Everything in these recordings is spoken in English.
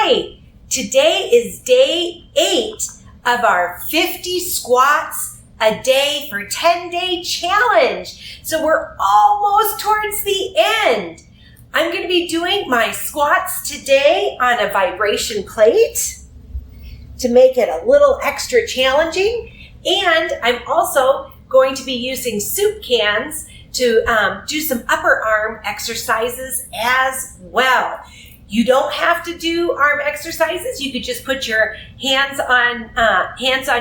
right. Today is day 8 of our 50 squats a day for 10-day challenge. So we're almost towards the end. I'm going to be doing my squats today on a vibration plate to make it a little extra challenging. And I'm also going to be using soup cans to do some upper arm exercises as well. You don't have to do arm exercises. You could just put your hands on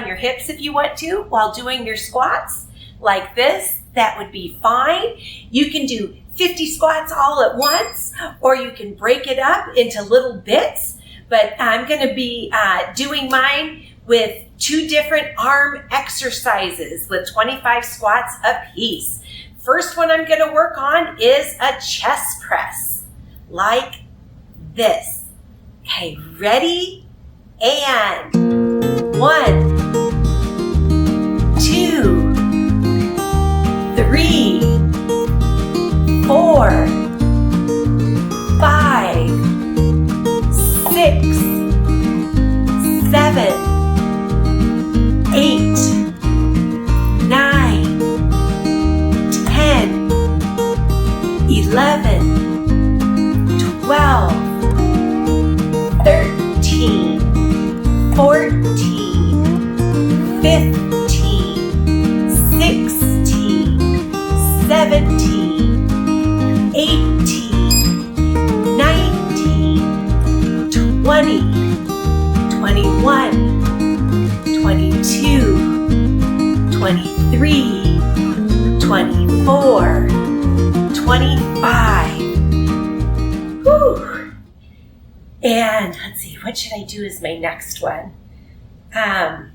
your hips if you want to while doing your squats like this. That would be fine. You can do 50 squats all at once, or you can break it up into little bits. But I'm going to be doing mine with 2 different arm exercises with 25 squats apiece. First one I'm going to work on is a chest press, like this. Okay, ready? And 1, 2, 3, 4, 5, 6, 7, 8, 9, 10, 11, 12, 13, 14, 15, 16, 17, 18, 19, 20, 21, 22, 23, 24, 25. Whew. And let's see, what should I do as my next one? I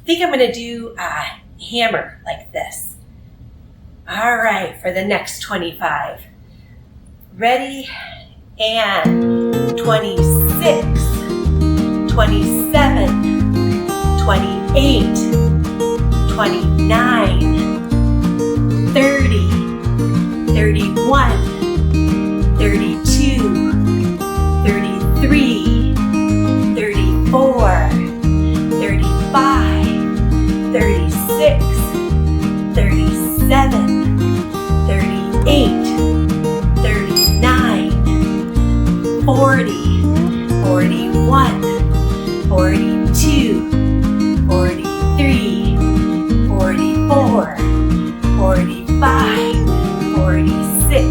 think I'm going to do a hammer like this. All right, for the next 25. Ready? And 26, 27, 28, 29, 30, 31, 32, 33, 34, 35, 36, 37, 38, 39, 40, 41, 42, 43, 44, 45, 46,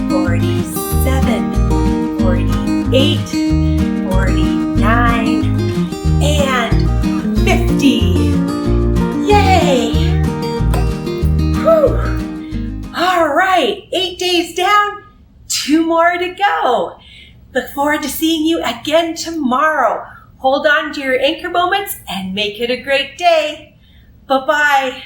47, 48, 49, and 50. Yay! Whew. All right, 8 days down, 2 more to go. Look forward to seeing you again tomorrow. Hold on to your anchor moments and make it a great day. Bye-bye.